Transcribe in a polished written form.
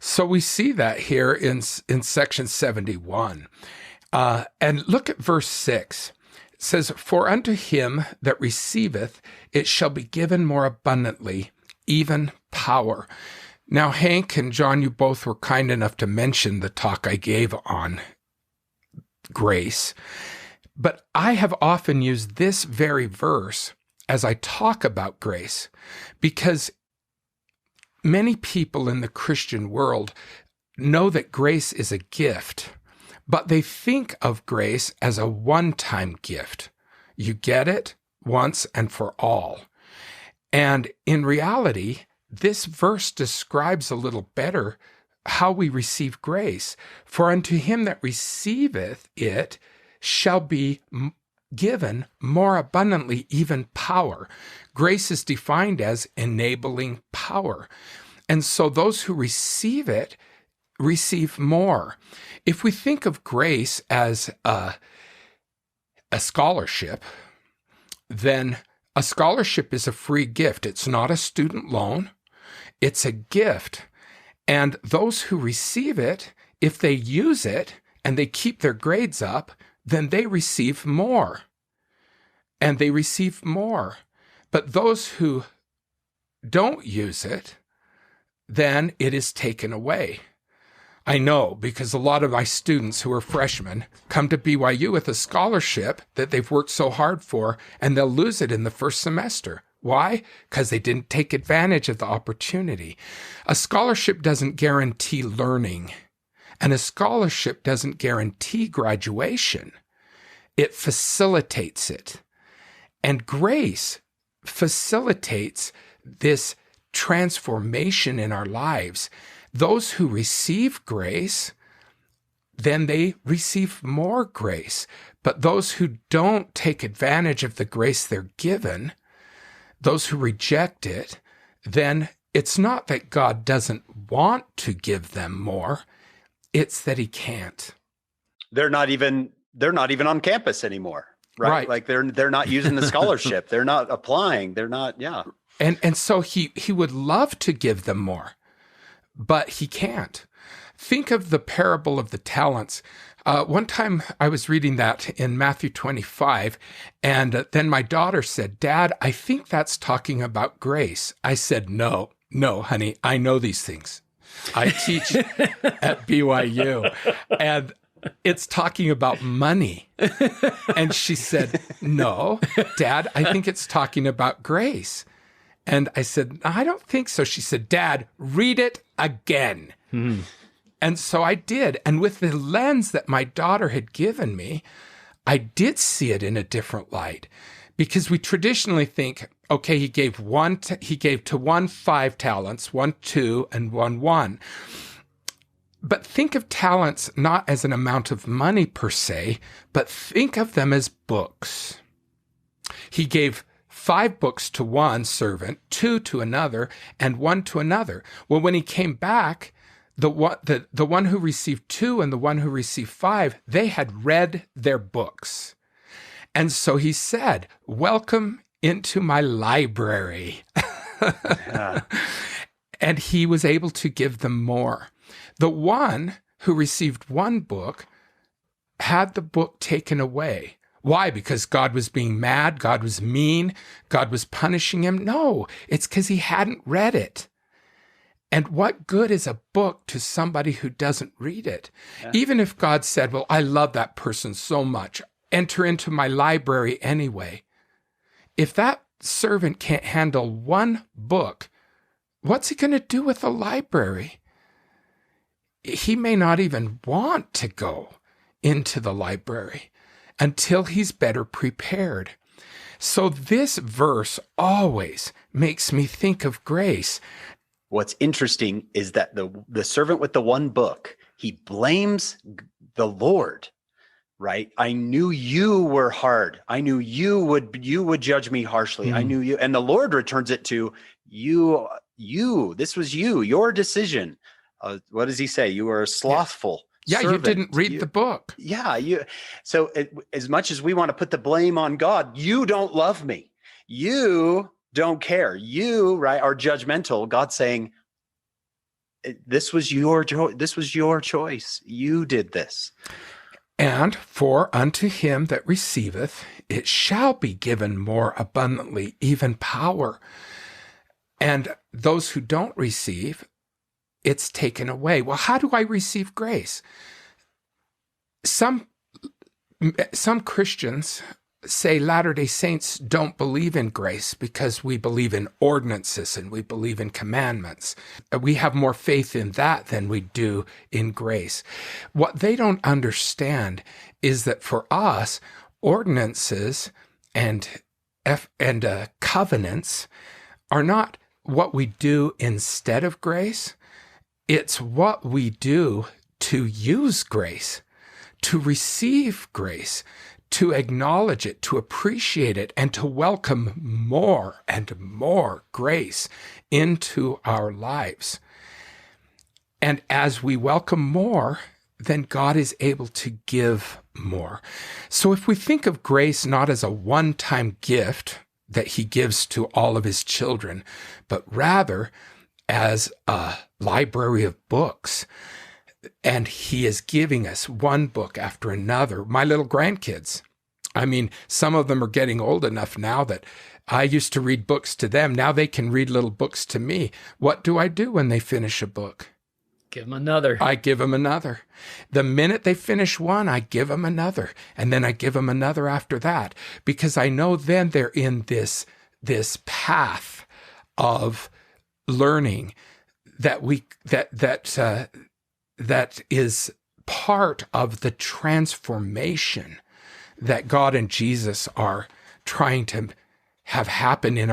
So we see that here in section 71. And look at verse 6. It says, "For unto him that receiveth, it shall be given more abundantly, even power." Now, Hank and John, you both were kind enough to mention the talk I gave on grace. But I have often used this very verse as I talk about grace, because many people in the Christian world know that grace is a gift, but they think of grace as a one-time gift. You get it once and for all. And in reality, this verse describes a little better how we receive grace. "For unto him that receiveth it shall be given more abundantly, even power." Grace is defined as enabling power. And so those who receive it receive more. If we think of grace as a scholarship, then a scholarship is a free gift. It's not a student loan. It's a gift. And those who receive it, if they use it and they keep their grades up, then they receive more. And they receive more. But those who don't use it, then it is taken away. I know, because a lot of my students who are freshmen come to BYU with a scholarship that they've worked so hard for, and they'll lose it in the first semester. Why? Because they didn't take advantage of the opportunity. A scholarship doesn't guarantee learning, and a scholarship doesn't guarantee graduation. It facilitates it. And grace facilitates this transformation in our lives. Those who receive grace, then they receive more grace. But those who don't take advantage of the grace they're given, those who reject it, then it's not that God doesn't want to give them more, it's that he can't. They're not even on campus anymore, right? Like they're not using the scholarship. They're not applying. They're not, yeah. And so he would love to give them more, but he can't. Think of the parable of the talents. One time I was reading that in Matthew 25, and then my daughter said, "Dad, I think that's talking about grace." I said, No, honey, I know these things. I teach at BYU, and it's talking about money. And she said, "No, Dad, I think it's talking about grace." And I said, "I don't think so." She said, "Dad, read it again." And so I did. And with the lens that my daughter had given me, I did see it in a different light. Because we traditionally think, okay, he gave to one 5 talents, 1 2, and 1 1. But think of talents not as an amount of money per se, but think of them as books. He gave 5 books to one servant, 2 to another, and 1 to another. Well, when he came back, the one who received 2 and the one who received 5, they had read their books. And so he said, "Welcome into my library." Yeah. And he was able to give them more. The one who received 1 book had the book taken away. Why? Because God was being mad, God was mean, God was punishing him? No, it's because he hadn't read it. And what good is a book to somebody who doesn't read it? Yeah. Even if God said, "Well, I love that person so much, enter into my library anyway." If that servant can't handle 1 book, what's he going to do with a library? He may not even want to go into the library until he's better prepared. So this verse always makes me think of grace. What's interesting is that the servant with the 1 book, he blames the Lord, right? "I knew you were hard. I knew you would judge me harshly. I knew you." And the Lord returns it to you. This was your decision. What does he say? "You are slothful." Yeah, servant. You didn't read the book. Yeah, So as much as we want to put the blame on God, you don't love me. You don't care. You, right, are judgmental. God's saying, This was your this was your choice. You did this. And for unto him that receiveth, it shall be given more abundantly, even power. And those who don't receive, it's taken away. Well, how do I receive grace? Some Christians say Latter-day Saints don't believe in grace because we believe in ordinances and we believe in commandments. We have more faith in that than we do in grace. What they don't understand is that for us, ordinances and covenants are not what we do instead of grace. It's what we do to use grace, to receive grace, to acknowledge it, to appreciate it, and to welcome more and more grace into our lives. And as we welcome more, then God is able to give more. So if we think of grace not as a one-time gift that he gives to all of his children, but rather as a library of books, and he is giving us one book after another. My little grandkids, I mean, some of them are getting old enough now that I used to read books to them. Now they can read little books to me. What do I do when they finish a book? Give them another. I give them another. The minute they finish one, I give them another. And then I give them another after that. Because I know then they're in this path of learning that is part of the transformation that God and Jesus are trying to have happen in our